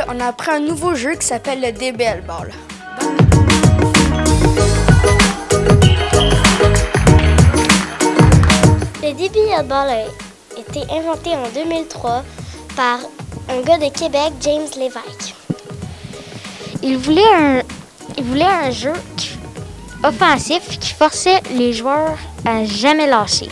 On a appris un nouveau jeu qui s'appelle le DBL Ball. Le DBL Ball a été inventé en 2003 par un gars de Québec, James Lévesque. Il voulait un jeu offensif qui forçait les joueurs à jamais lâcher.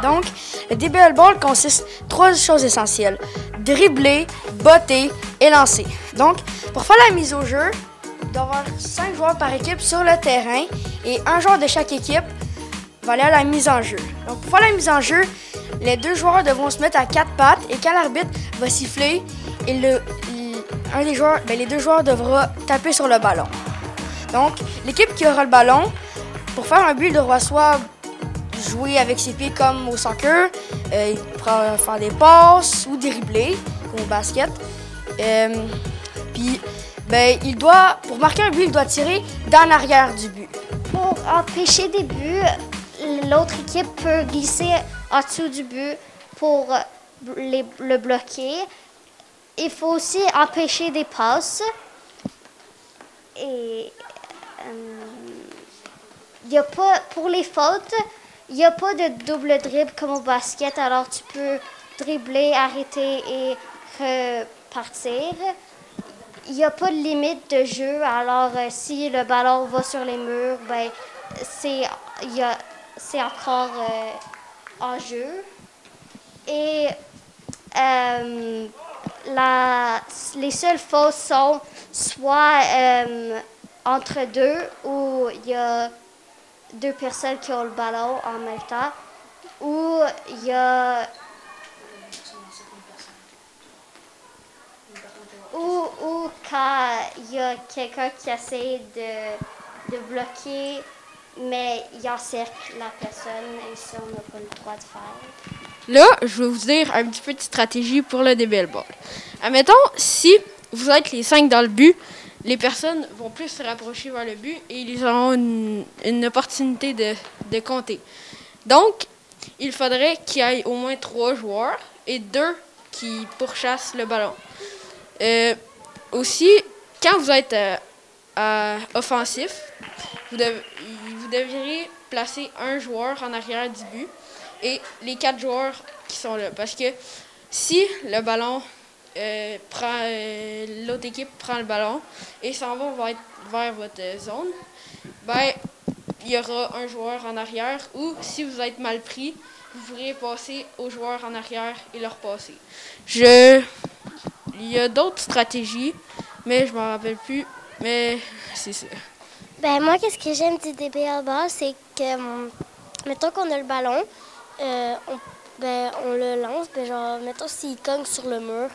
Donc, le DBL Ball consiste en 3 choses essentielles. Dribbler, botter et lancer. Donc, pour faire la mise au jeu, il doit y avoir 5 joueurs par équipe sur le terrain et un joueur de chaque équipe va aller à la mise en jeu. Donc, pour faire la mise en jeu, les 2 joueurs devront se mettre à 4 pattes et quand l'arbitre va siffler, les 2 joueurs devront taper sur le ballon. Donc, l'équipe qui aura le ballon, pour faire un but, il devra soit jouer avec ses pieds comme au soccer, il pourra faire des passes ou dribbler, comme au basket. Puis, pour marquer un but, il doit tirer dans l'arrière du but. Pour empêcher des buts, l'autre équipe peut glisser en dessous du but pour le bloquer. Il faut aussi empêcher des passes. Et pour les fautes, il n'y a pas de double dribble comme au basket, alors tu peux dribbler, arrêter et repartir. Il n'y a pas de limite de jeu, alors si le ballon va sur les murs, c'est encore en jeu. Et les seules fautes sont soit entre deux, où il y a 2 personnes qui ont le ballon en même temps, ou il y a ou quand il y a quelqu'un qui essaie de bloquer, mais il encercle la personne, et ça, on n'a pas le droit de faire. Là, je vais vous dire un petit peu de stratégie pour le DBL Ball. Admettons, si vous êtes les 5 dans le but, les personnes vont plus se rapprocher vers le but et ils auront une opportunité de compter. Donc, il faudrait qu'il y ait au moins 3 joueurs et 2 qui pourchassent le ballon. Aussi, quand vous êtes offensif, vous devriez placer un joueur en arrière du but et les 4 joueurs qui sont là. Parce que si le ballon l'autre équipe prend le ballon et s'en va vers votre zone, il y aura un joueur en arrière, ou si vous êtes mal pris, vous pourrez passer aux joueurs en arrière et leur passer. Il y a d'autres stratégies, mais je m'en rappelle plus, mais c'est ça. Moi, qu'est-ce que j'aime du DBL Ball, c'est que, mettons qu'on a le ballon, on le lance, mettons s'il cogne sur le mur,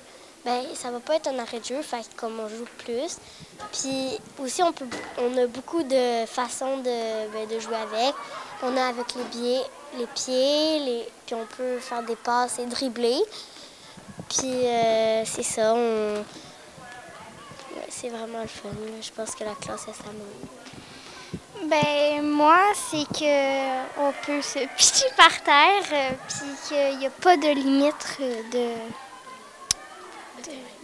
ça va pas être un arrêt de jeu, fait comme on joue plus. Puis aussi, on a beaucoup de façons de jouer avec. On a avec les pieds, puis on peut faire des passes et dribbler. Puis c'est ça, c'est vraiment le fun. Je pense que la classe, elle s'amène. Moi, c'est qu'on peut se pitcher par terre, puis qu'il n'y a pas de limite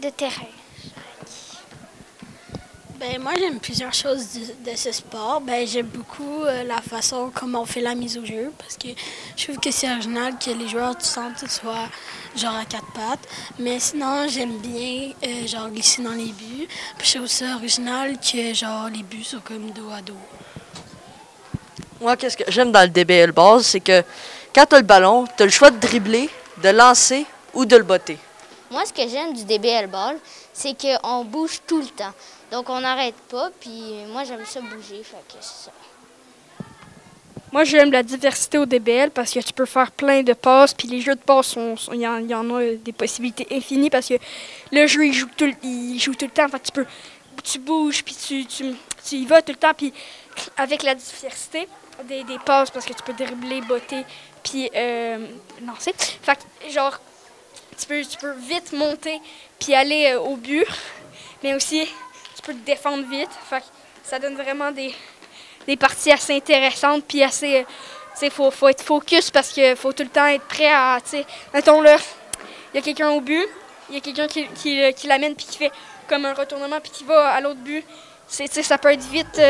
de terrain. Moi, j'aime plusieurs choses de ce sport. J'aime beaucoup la façon comment on fait la mise au jeu, parce que je trouve que c'est original que les joueurs du centre soient genre à 4 pattes. Mais sinon, j'aime bien glisser dans les buts. Puis je trouve ça original que les buts sont comme dos à dos. Moi, qu'est-ce que j'aime dans le DBL Ball, c'est que quand tu as le ballon, tu as le choix de dribbler, de lancer ou de le botter. Moi, ce que j'aime du DBL Ball, c'est qu'on bouge tout le temps. Donc, on n'arrête pas, puis moi, j'aime ça bouger, fait que c'est ça. Moi, j'aime la diversité au DBL parce que tu peux faire plein de passes. Puis les jeux de passes, il y en a des possibilités infinies parce que le jeu, il joue tout le temps. Fait que tu bouges, puis tu y vas tout le temps. Puis avec la diversité des passes, parce que tu peux dribbler, botter, puis lancer. Fait que, genre, tu peux vite monter, puis aller au but. Mais aussi, tu peux te défendre vite. Fait que ça donne vraiment des parties assez intéressantes, puis assez... Tu sais, faut être focus parce qu'il faut tout le temps être prêt à... Tu sais, mettons là, il y a quelqu'un au but, il y a quelqu'un qui l'amène, puis qui fait comme un retournement, puis qui va à l'autre but. Tu sais, ça peut être vite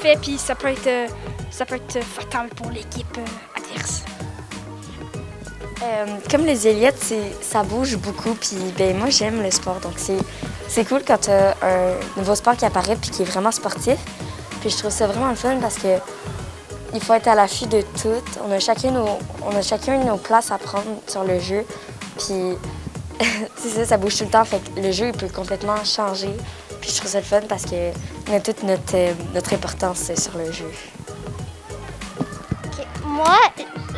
fait, puis ça peut être fatal pour l'équipe adverse. Comme les ailières, ça bouge beaucoup, puis ben moi j'aime le sport, donc c'est cool quand tu as un nouveau sport qui apparaît puis qui est vraiment sportif. Puis je trouve ça vraiment le fun parce que il faut être à l'affût de tout. On a chacun nos places à prendre sur le jeu, puis c'est ça bouge tout le temps, fait que le jeu il peut complètement changer. Puis je trouve ça le fun parce qu'on a toute notre importance sur le jeu. Okay. Moi,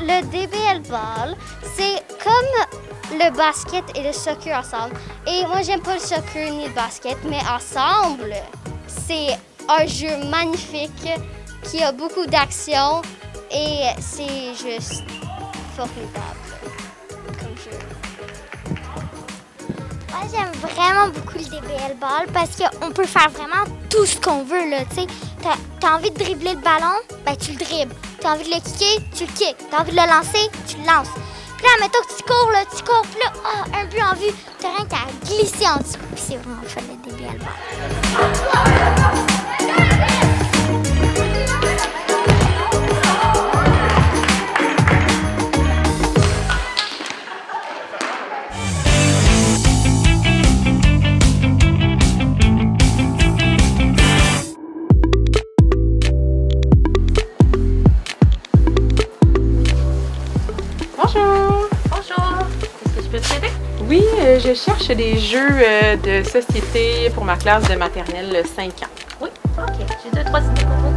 le DBL Ball, c'est comme le basket et le soccer ensemble. Et moi, j'aime pas le soccer ni le basket, mais ensemble, c'est un jeu magnifique qui a beaucoup d'action et c'est juste formidable comme jeu. Moi, j'aime vraiment beaucoup le DBL Ball parce qu'on peut faire vraiment tout ce qu'on veut, là, tu sais. T'as envie de dribbler le ballon, ben tu le dribbles. T'as envie de le kicker, tu le kicks. T'as envie de le lancer, tu le lances. Puis là, mettons que tu cours, puis là, un but en vue, t'as rien qu'à glisser en dessous. Puis c'est vraiment fun, le DBL Ball. Oui, je cherche des jeux de société pour ma classe de maternelle 5 ans. Oui, ok. J'ai 2-3 idées pour vous.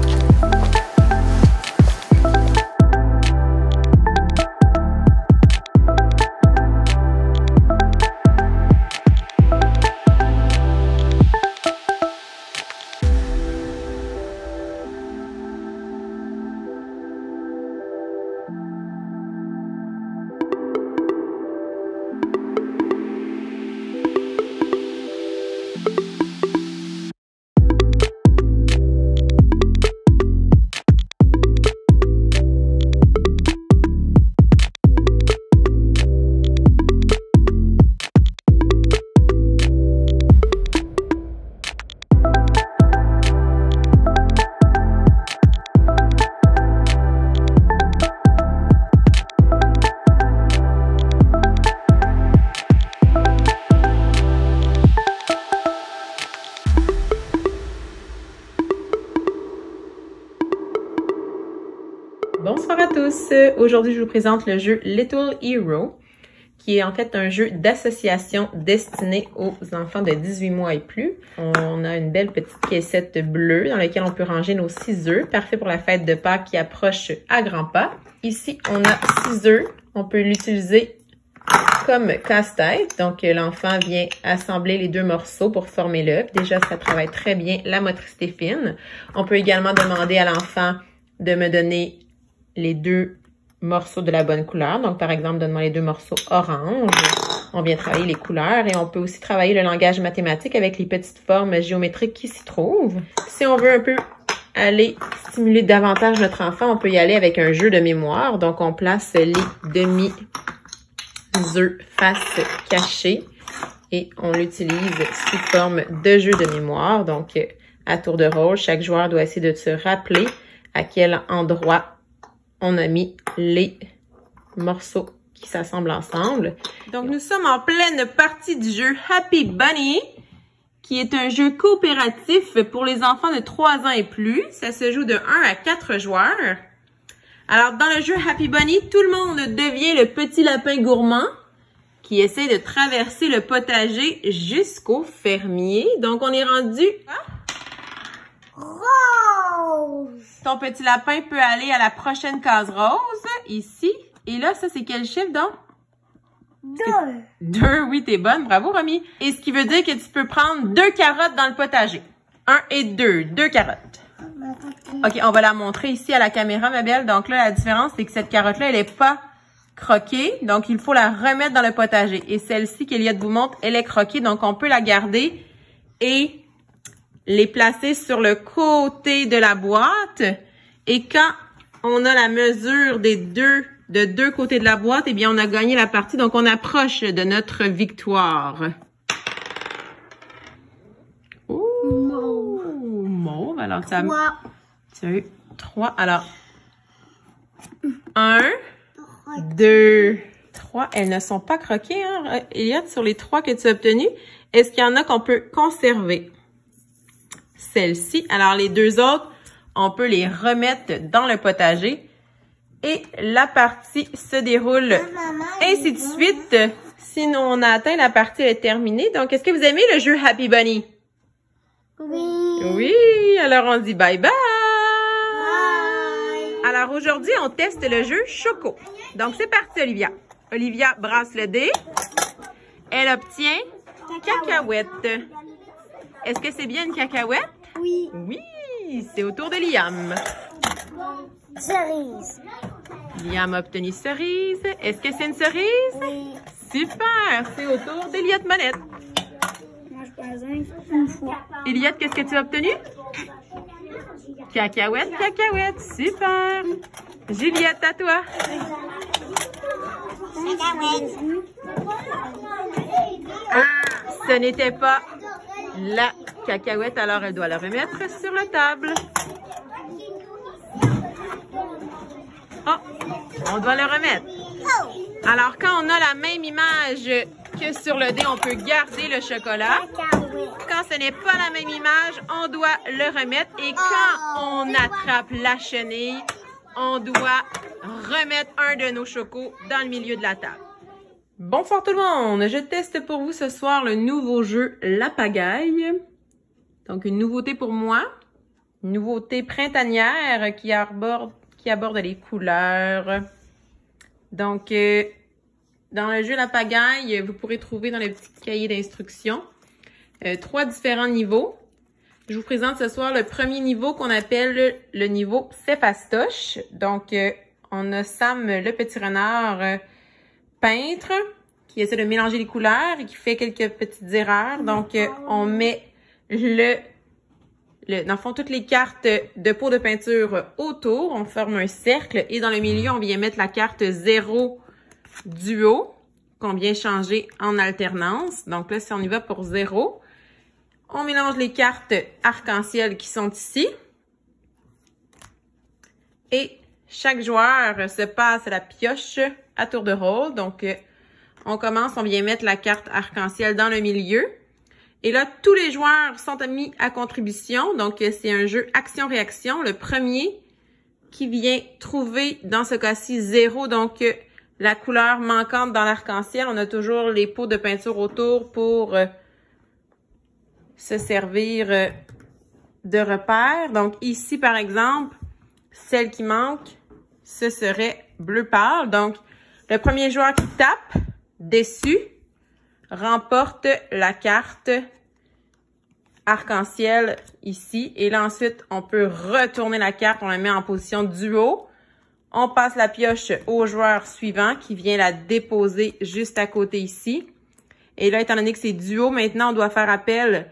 Bonsoir à tous! Aujourd'hui, je vous présente le jeu Little Hero, qui est en fait un jeu d'association destiné aux enfants de 18 mois et plus. On a une belle petite caissette bleue dans laquelle on peut ranger nos 6 œufs, parfait pour la fête de Pâques qui approche à grands pas. Ici, on a 6 œufs. On peut l'utiliser comme casse-tête. Donc, l'enfant vient assembler les 2 morceaux pour former l'œuf. Déjà, ça travaille très bien la motricité fine. On peut également demander à l'enfant de me donner les 2 morceaux de la bonne couleur. Donc, par exemple, donne-moi les 2 morceaux orange. On vient travailler les couleurs et on peut aussi travailler le langage mathématique avec les petites formes géométriques qui s'y trouvent. Si on veut un peu aller stimuler davantage notre enfant, on peut y aller avec un jeu de mémoire. Donc, on place les demi-œufs face cachée et on l'utilise sous forme de jeu de mémoire. Donc, à tour de rôle, chaque joueur doit essayer de se rappeler à quel endroit on a mis les morceaux qui s'assemblent ensemble. Donc, nous sommes en pleine partie du jeu Happy Bunny, qui est un jeu coopératif pour les enfants de 3 ans et plus. Ça se joue de 1 à 4 joueurs. Alors, dans le jeu Happy Bunny, tout le monde devient le petit lapin gourmand qui essaie de traverser le potager jusqu'au fermier. Donc, on est rendu... Rose! Ton petit lapin peut aller à la prochaine case rose, ici. Et là, ça, c'est quel chiffre, donc? 2. 2, oui, t'es bonne. Bravo, Romy. Et ce qui veut dire que tu peux prendre 2 carottes dans le potager. 1 et 2. 2 carottes. OK, on va la montrer ici à la caméra, ma belle. Donc là, la différence, c'est que cette carotte-là, elle est pas croquée. Donc, il faut la remettre dans le potager. Et celle-ci qu'Eliott vous montre, elle est croquée. Donc, on peut la garder et les placer sur le côté de la boîte. Et quand on a la mesure de deux côtés de la boîte, eh bien, on a gagné la partie. Donc, on approche de notre victoire. Oh, mauve. Alors, ça... 3. Alors, 1, 2, 3. Elles ne sont pas croquées, hein, Eliott, sur les 3 que tu as obtenues. Est-ce qu'il y en a qu'on peut conserver? Celle-ci. Alors, les 2 autres, on peut les remettre dans le potager. Et la partie se déroule ainsi de suite. Sinon, on a atteint la partie, elle est terminée. Donc, est-ce que vous aimez le jeu Happy Bunny? Oui. Oui, alors on dit bye bye. Alors aujourd'hui, on teste le jeu Choco. Donc c'est parti, Olivia. Olivia brasse le dé. Elle obtient cacahuète. Est-ce que c'est bien une cacahuète? Oui. Oui, c'est au tour de Liam. Cerise. Liam a obtenu cerise. Est-ce que c'est une cerise? Oui. Super, c'est au tour d'Eliott Monette. Moi, je pense une fois. Eliott, qu'est-ce que tu as obtenu? Cacahuète, cacahuète, super. Juliette, à toi. Ah, ce n'était pas la cacahuète, alors elle doit la remettre sur la table. Oh, on doit le remettre. Alors, quand on a la même image que sur le dé, on peut garder le chocolat. Quand ce n'est pas la même image, on doit le remettre. Et quand on attrape la chenille, on doit remettre un de nos chocos dans le milieu de la table. Bonsoir tout le monde! Je teste pour vous ce soir le nouveau jeu La Pagaille. Donc, une nouveauté pour moi. Une nouveauté printanière qui aborde les couleurs. Donc, dans le jeu La Pagaille, vous pourrez trouver dans le petit cahier d'instructions 3 différents niveaux. Je vous présente ce soir le premier niveau qu'on appelle le niveau Céphastoche. Donc, on a Sam, le petit renard peintre, qui essaie de mélanger les couleurs et qui fait quelques petites erreurs. Donc, on met dans le fond, toutes les cartes de pot de peinture autour. On forme un cercle et dans le milieu, on vient mettre la carte 0 duo qu'on vient changer en alternance. Donc là, si on y va pour 0, on mélange les cartes arc-en-ciel qui sont ici. Et chaque joueur se passe la pioche à tour de rôle. Donc, on commence, on vient mettre la carte arc-en-ciel dans le milieu. Et là, tous les joueurs sont mis à contribution. Donc, c'est un jeu action-réaction. Le premier qui vient trouver, dans ce cas-ci, 0. Donc, la couleur manquante dans l'arc-en-ciel. On a toujours les pots de peinture autour pour se servir de repères. Donc, ici, par exemple, celle qui manque, ce serait bleu pâle. Donc, le premier joueur qui tape, dessus, remporte la carte arc-en-ciel ici. Et là, ensuite, on peut retourner la carte, on la met en position duo. On passe la pioche au joueur suivant qui vient la déposer juste à côté ici. Et là, étant donné que c'est duo, maintenant, on doit faire appel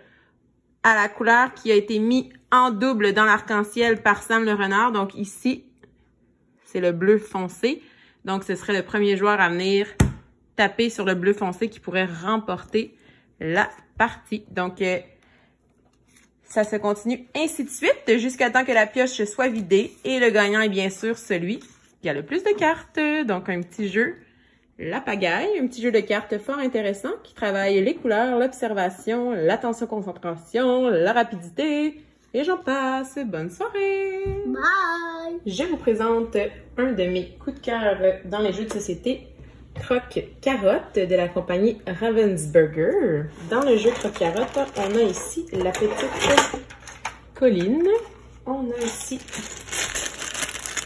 à la couleur qui a été mise en double dans l'arc-en-ciel par Sam le renard. Donc ici, c'est le bleu foncé. Donc, ce serait le premier joueur à venir taper sur le bleu foncé qui pourrait remporter la partie. Donc, ça se continue ainsi de suite jusqu'à temps que la pioche soit vidée. Et le gagnant est bien sûr celui qui a le plus de cartes. Donc, un petit jeu La Pagaille, un petit jeu de cartes fort intéressant qui travaille les couleurs, l'observation, l'attention-concentration, la rapidité et j'en passe. Bonne soirée! Bye! Je vous présente un de mes coups de cœur dans les jeux de société, Croque-Carotte de la compagnie Ravensburger. Dans le jeu Croque-Carotte, on a ici la petite Colline. On a ici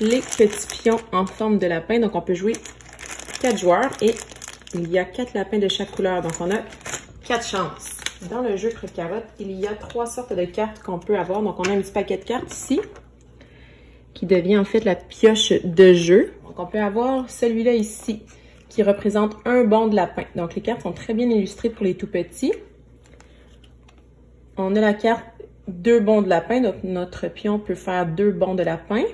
les petits pions en forme de lapin. Donc, on peut jouer 4 joueurs et il y a 4 lapins de chaque couleur. Donc, on a 4 chances. Dans le jeu Croque-Carotte, il y a 3 sortes de cartes qu'on peut avoir. Donc, on a un petit paquet de cartes ici qui devient en fait la pioche de jeu. Donc, on peut avoir celui-là ici qui représente un bond de lapin. Donc, les cartes sont très bien illustrées pour les tout petits. On a la carte 2 bonds de lapin. Donc, notre pion peut faire 2 bonds de lapin.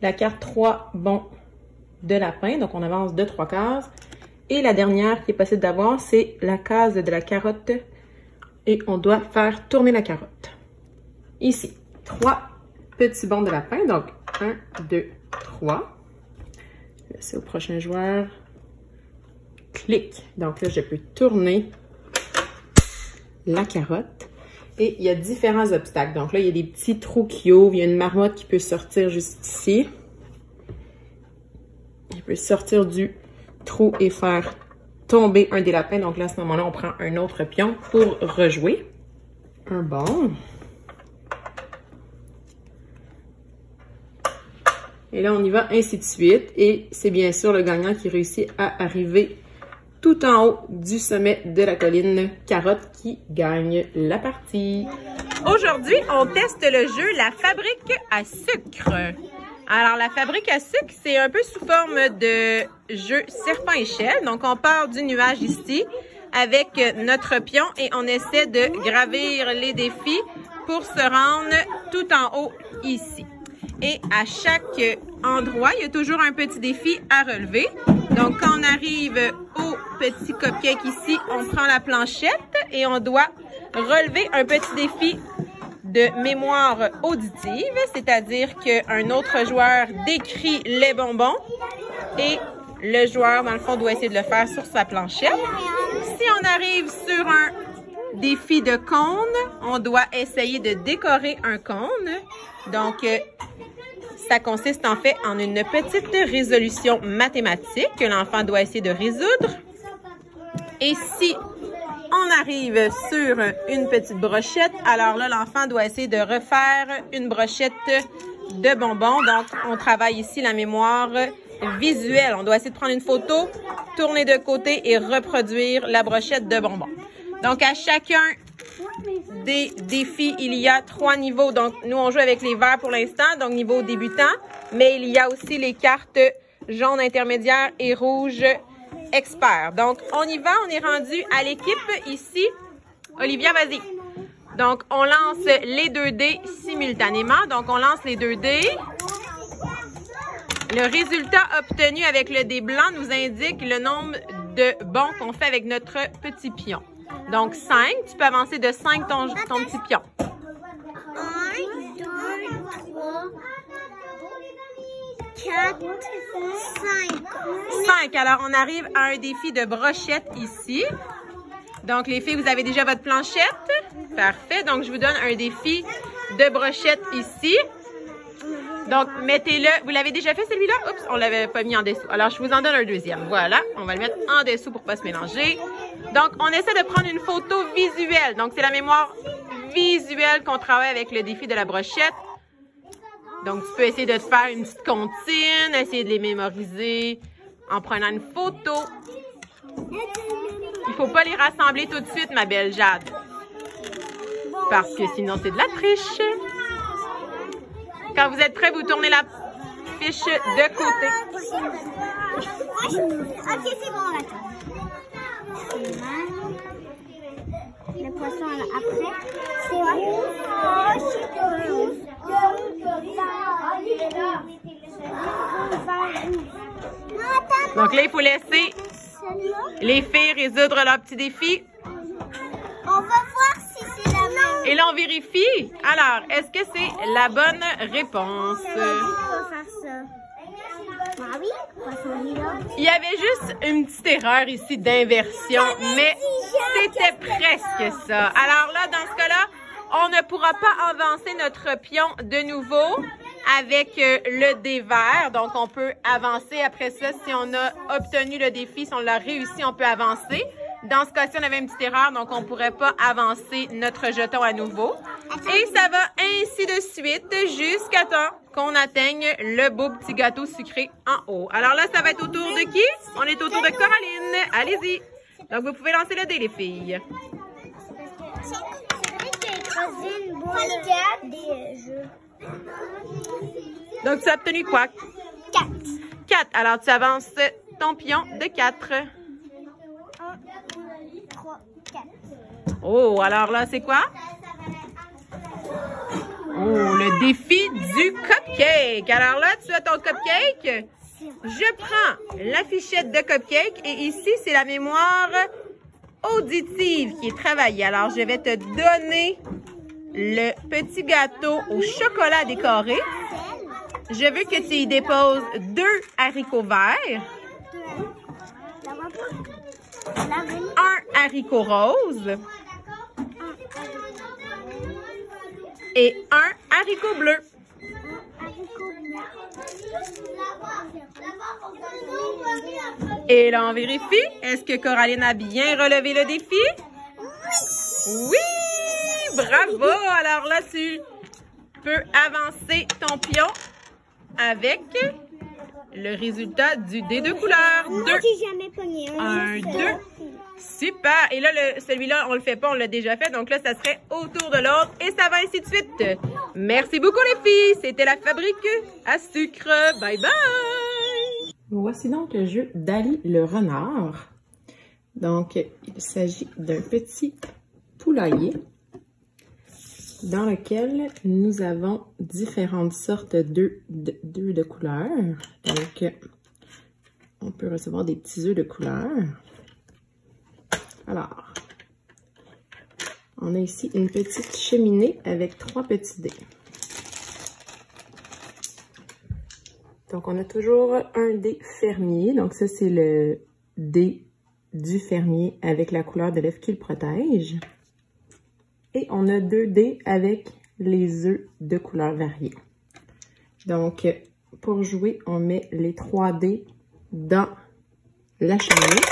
La carte 3 bonds de lapin. Donc, on avance de 3 cases. Et la dernière qui est possible d'avoir, c'est la case de la carotte. Et on doit faire tourner la carotte. Ici, 3 petits bonds de lapin. Donc, 1, 2, 3. C'est au prochain joueur. Clic. Donc là, je peux tourner la carotte. Et il y a différents obstacles. Donc là, il y a des petits trous qui ouvrent. Il y a une marmotte qui peut sortir juste ici. Il peut sortir du trou et faire tomber un des lapins. Donc là, à ce moment-là, on prend un autre pion pour rejouer. Un bond. Et là, on y va ainsi de suite. Et c'est bien sûr le gagnant qui réussit à arriver tout en haut du sommet de la colline Carotte qui gagne la partie. Aujourd'hui, on teste le jeu La Fabrique à sucre. Alors, la fabrique à sucre, c'est un peu sous forme de jeu serpent-échelle. Donc, on part du nuage ici avec notre pion et on essaie de gravir les défis pour se rendre tout en haut ici. Et à chaque endroit, il y a toujours un petit défi à relever. Donc, quand on arrive au petit cupcake ici, on prend la planchette et on doit relever un petit défi de mémoire auditive, c'est-à-dire qu'un autre joueur décrit les bonbons et le joueur, dans le fond, doit essayer de le faire sur sa planchette. Si on arrive sur un défi de cône, on doit essayer de décorer un cône. Donc, ça consiste en fait en une petite résolution mathématique que l'enfant doit essayer de résoudre. Et si on arrive sur une petite brochette, alors là, l'enfant doit essayer de refaire une brochette de bonbons. Donc, on travaille ici la mémoire visuelle. On doit essayer de prendre une photo, tourner de côté et reproduire la brochette de bonbons. Donc, à chacun des défis, il y a 3 niveaux. Donc, nous, on joue avec les verts pour l'instant, donc niveau débutant. Mais il y a aussi les cartes jaune intermédiaire et rouge expert. Donc, on y va. On est rendu à l'équipe ici. Olivia, vas-y. Donc, on lance les 2 dés simultanément. Donc, on lance les 2 dés. Le résultat obtenu avec le dé blanc nous indique le nombre de bonds qu'on fait avec notre petit pion. Donc, 5. Tu peux avancer de 5 ton petit pion. 1, 2, 3, 4, 5. 5. Alors, on arrive à un défi de brochette ici. Donc, les filles, vous avez déjà votre planchette. Parfait. Donc, je vous donne un défi de brochette ici. Donc, mettez-le. Vous l'avez déjà fait celui-là? Oups, on ne l'avait pas mis en dessous. Alors, je vous en donne un deuxième. Voilà. On va le mettre en dessous pour ne pas se mélanger. Donc, on essaie de prendre une photo visuelle. Donc, c'est la mémoire visuelle qu'on travaille avec le défi de la brochette. Donc, tu peux essayer de te faire une petite comptine, essayer de les mémoriser en prenant une photo. Il ne faut pas les rassembler tout de suite, ma belle Jade. Parce que sinon, c'est de la triche. Quand vous êtes prêts, vous tournez la fiche de côté. Ok, c'est bon, on attend. Le poisson après. Donc là, il faut laisser les filles résoudre leur petit défi. On va voir si c'est la même. Et là, on vérifie. Alors, est-ce que c'est la bonne réponse? Il y avait juste une petite erreur ici d'inversion, mais c'était presque ça. Alors là, dans ce cas-là, on ne pourra pas avancer notre pion de nouveau avec le dé vert. Donc, on peut avancer après ça. Si on a obtenu le défi, si on l'a réussi, on peut avancer. Dans ce cas-ci, on avait une petite erreur, donc on ne pourrait pas avancer notre jeton à nouveau. Et ça va ainsi de suite jusqu'à temps qu'on atteigne le beau petit gâteau sucré en haut. Alors là, ça va être au tour de qui? On est au tour de Coraline. Allez-y. Donc, vous pouvez lancer le dé, les filles. Donc, tu as obtenu quoi? 4. 4. Alors, tu avances ton pion de 4. 1, 2, 3, 4. Oh, alors là, c'est quoi? Oh, le défi du cupcake. Alors là, tu as ton cupcake. Je prends la fichette de cupcake et ici, c'est la mémoire auditive qui est travaillée. Alors, je vais te donner le petit gâteau au chocolat décoré. Je veux que tu y déposes 2 haricots verts, 1 haricot rose et 1 haricot bleu. Et là, on vérifie. Est-ce que Coraline a bien relevé le défi? Oui! Bravo! Alors là, tu peux avancer ton pion avec le résultat du dé de couleur. 2. J'ai jamais pogné 1, 2. Super! Et là, celui-là, on le fait pas, on l'a déjà fait. Donc là, ça serait autour de l'autre et ça va ainsi de suite. Merci beaucoup, les filles. C'était la fabrique à sucre. Bye bye! Voici donc le jeu Dali le renard. Donc, il s'agit d'un petit poulailler dans lequel nous avons différentes sortes d'œufs de couleurs. Donc, on peut recevoir des petits œufs de couleur. Alors, on a ici une petite cheminée avec 3 petits dés. Donc, on a toujours un dé fermier. Donc, ça, c'est le dé du fermier avec la couleur de l'œuf qui le protège. Et on a 2 dés avec les œufs de couleurs variées. Donc, pour jouer, on met les 3 dés dans la cheminée.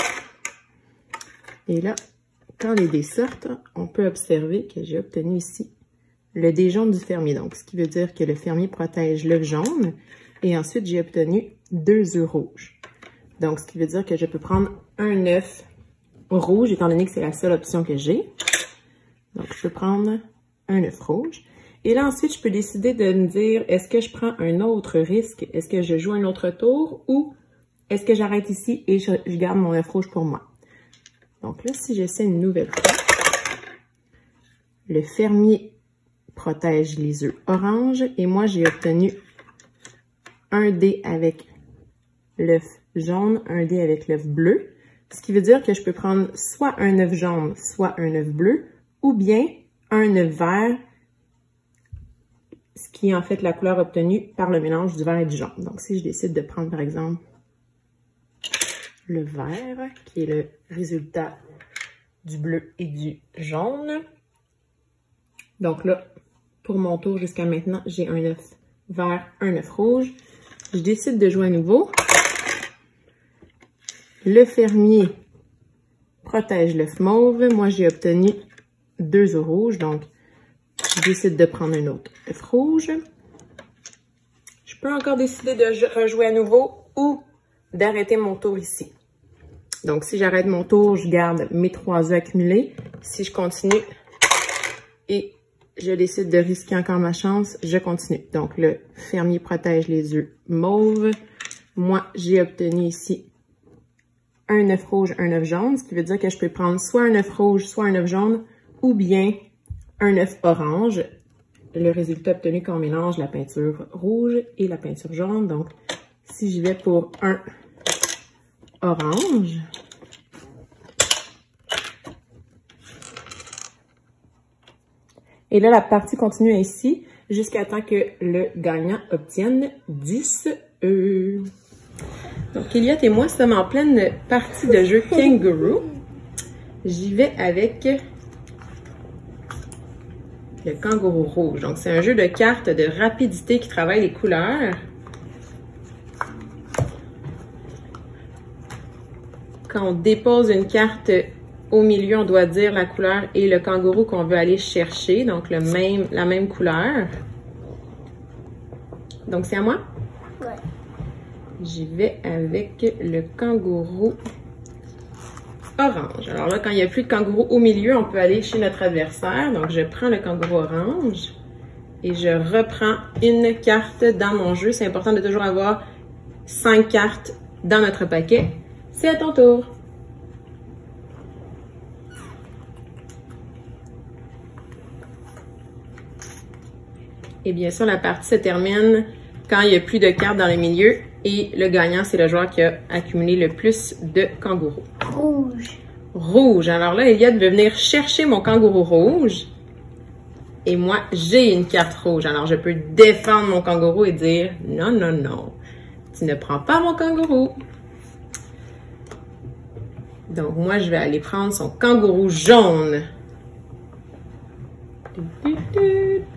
Et là, quand les dés sortent, on peut observer que j'ai obtenu ici le dé jaune du fermier. Donc, ce qui veut dire que le fermier protège l'œuf jaune. Et ensuite, j'ai obtenu 2 œufs rouges. Donc, ce qui veut dire que je peux prendre un œuf rouge, étant donné que c'est la seule option que j'ai. Donc, je peux prendre un œuf rouge. Et là, ensuite, je peux décider de me dire, est-ce que je prends un autre risque? Est-ce que je joue un autre tour? Ou est-ce que j'arrête ici et je garde mon œuf rouge pour moi? Donc là, si j'essaie une nouvelle fois, le fermier protège les œufs orange. Et moi, j'ai obtenu un dé avec l'œuf jaune, un dé avec l'œuf bleu. Ce qui veut dire que je peux prendre soit un œuf jaune, soit un œuf bleu, ou bien un œuf vert, ce qui est en fait la couleur obtenue par le mélange du vert et du jaune. Donc, si je décide de prendre, par exemple, le vert, qui est le résultat du bleu et du jaune. Donc là, pour mon tour jusqu'à maintenant, j'ai un œuf vert, un œuf rouge. Je décide de jouer à nouveau. Le fermier protège l'œuf mauve. Moi, j'ai obtenu 2 œufs rouges, donc je décide de prendre un autre œuf rouge. Je peux encore décider de rejouer à nouveau ou d'arrêter mon tour ici. Donc, si j'arrête mon tour, je garde mes 3 œufs accumulés. Si je continue et je décide de risquer encore ma chance, je continue. Donc, le fermier protège les œufs mauves. Moi, j'ai obtenu ici un œuf rouge, un œuf jaune, ce qui veut dire que je peux prendre soit un œuf rouge, soit un œuf jaune, ou bien un œuf orange. Le résultat obtenu quand on mélange la peinture rouge et la peinture jaune. Donc, si je vais pour un orange, et là, la partie continue ainsi jusqu'à temps que le gagnant obtienne 10 œufs. Donc, Elliot et moi sommes en pleine partie de jeu Kangaroo. J'y vais avec le kangourou rouge. Donc, c'est un jeu de cartes de rapidité qui travaille les couleurs. Quand on dépose une carte au milieu, on doit dire la couleur et le kangourou qu'on veut aller chercher. Donc, la même couleur. Donc, c'est à moi? Ouais. J'y vais avec le kangourou orange. Alors là, quand il n'y a plus de kangourou au milieu, on peut aller chez notre adversaire. Donc, je prends le kangourou orange et je reprends une carte dans mon jeu. C'est important de toujours avoir 5 cartes dans notre paquet. C'est à ton tour. Et bien sûr, la partie se termine quand il n'y a plus de cartes dans le milieu. Et le gagnant, c'est le joueur qui a accumulé le plus de kangourous. Rouge. Rouge. Alors là, Eliott veut venir chercher mon kangourou rouge. Et moi, j'ai une carte rouge. Alors, je peux défendre mon kangourou et dire « Non, non, non. Tu ne prends pas mon kangourou. » Donc, moi, je vais aller prendre son kangourou jaune.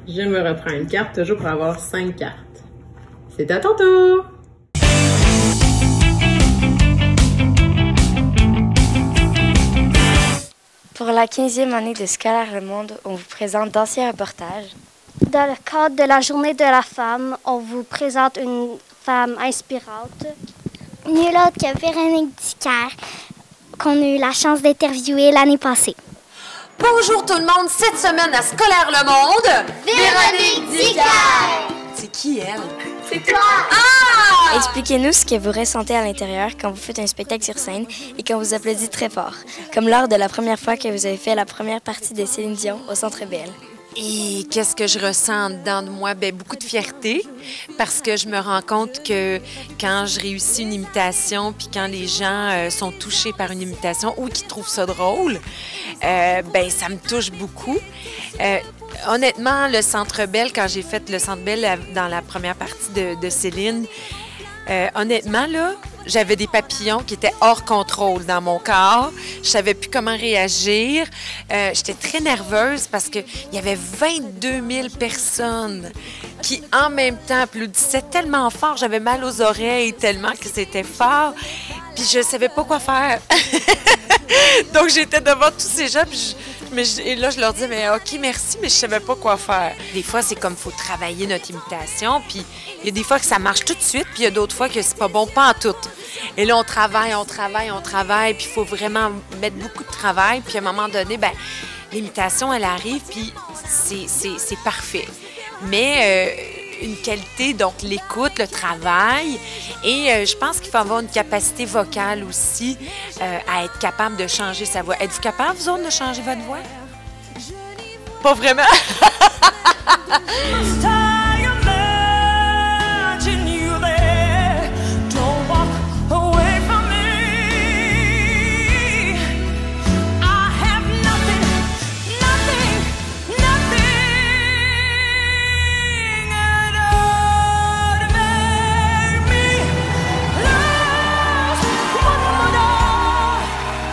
Je me reprends une carte, toujours pour avoir 5 cartes. C'est à ton tour! Pour la 15e année de Scolaire Le Monde, on vous présente d'anciens reportages. Dans le cadre de la Journée de la femme, on vous présente une femme inspirante. Nul autre que Véronique Dicker, qu'on a eu la chance d'interviewer l'année passée. Bonjour tout le monde, cette semaine à Scolaire Le Monde, Véronique Dicker! C'est qui elle? C'est toi! Ah! Expliquez-nous ce que vous ressentez à l'intérieur quand vous faites un spectacle sur scène et quand vous applaudissez très fort, comme lors de la première fois que vous avez fait la première partie de Céline Dion au Centre Bell. Et qu'est-ce que je ressens dedans de moi? Bien, beaucoup de fierté, parce que je me rends compte que quand je réussis une imitation, puis quand les gens sont touchés par une imitation ou qui trouvent ça drôle, ben ça me touche beaucoup. Honnêtement, le Centre Bell, quand j'ai fait le Centre Bell dans la première partie de Céline, honnêtement, là, j'avais des papillons qui étaient hors contrôle dans mon corps. Je savais plus comment réagir. J'étais très nerveuse parce qu'il y avait 22 000 personnes qui, en même temps, applaudissaient tellement fort. J'avais mal aux oreilles tellement que c'était fort. Puis je savais pas quoi faire. Donc, j'étais devant tous ces gens, puis et là, je leur disais, mais OK, merci, mais je savais pas quoi faire. Des fois, c'est comme il faut travailler notre imitation, puis il y a des fois que ça marche tout de suite, puis il y a d'autres fois que c'est pas bon, pas en tout. Et là, on travaille, puis il faut vraiment mettre beaucoup de travail, puis à un moment donné, ben l'imitation, elle arrive, puis c'est parfait. Mais une qualité, donc l'écoute, le travail, et je pense qu'il faut avoir une capacité vocale aussi à être capable de changer sa voix. Êtes-vous capable, vous autres, de changer votre voix? Pas vraiment?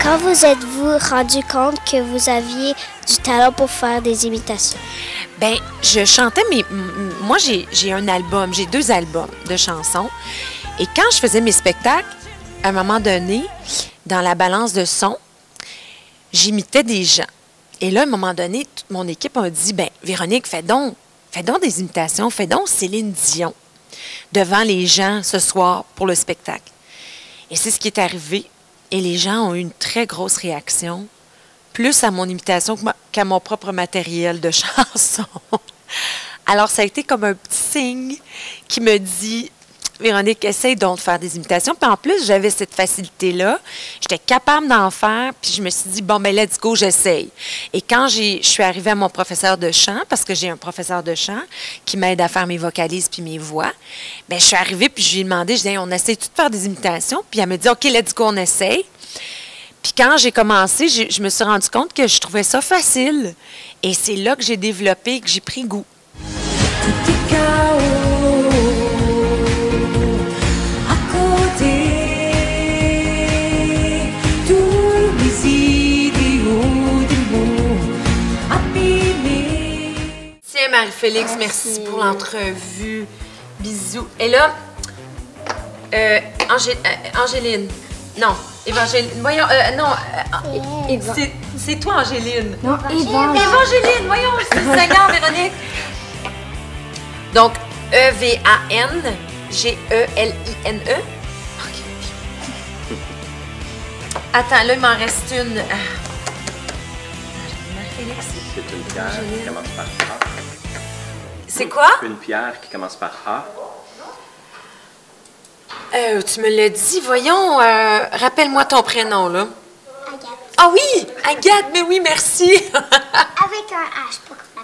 Quand vous êtes-vous rendu compte que vous aviez du talent pour faire des imitations? Bien, je chantais, mais moi, j'ai un album, j'ai 2 albums de chansons. Et quand je faisais mes spectacles, à un moment donné, dans la balance de son, j'imitais des gens. Et là, à un moment donné, toute mon équipe m'a dit, bien, Véronique, fais donc des imitations, fais donc Céline Dion devant les gens ce soir pour le spectacle. Et c'est ce qui est arrivé. Et les gens ont eu une très grosse réaction, plus à mon imitation qu'à mon propre matériel de chanson. Alors, ça a été comme un petit signe qui me dit, Véronique, essaye donc de faire des imitations. Puis en plus, j'avais cette facilité-là. J'étais capable d'en faire. Puis je me suis dit, bon, ben let's go, j'essaye. Et quand je suis arrivée à mon professeur de chant, parce que j'ai un professeur de chant qui m'aide à faire mes vocalises puis mes voix, bien, je suis arrivée puis je lui ai demandé, je disais, on essaie tout de faire des imitations? Puis elle me dit, OK, let's go, on essaye. Puis quand j'ai commencé, je me suis rendu compte que je trouvais ça facile. Et c'est là que j'ai développé, que j'ai pris goût. Tiens, Marie-Félix, merci pour l'entrevue. Bisous. Et là, Angéline. Non, Évangéline. Voyons, non. C'est toi, Angéline. Non, Évangéline, voyons, c'est Seigneur, Véronique. Donc, E-V-A-N-G-E-L-I-N-E. OK. Attends, là, il m'en reste une. C'est une pierre qui commence par A. C'est quoi? Une pierre qui commence par A. Tu me l'as dit, voyons, rappelle-moi ton prénom, là. Agathe. Ah oui, Agathe, mais oui, merci. Avec un H, pas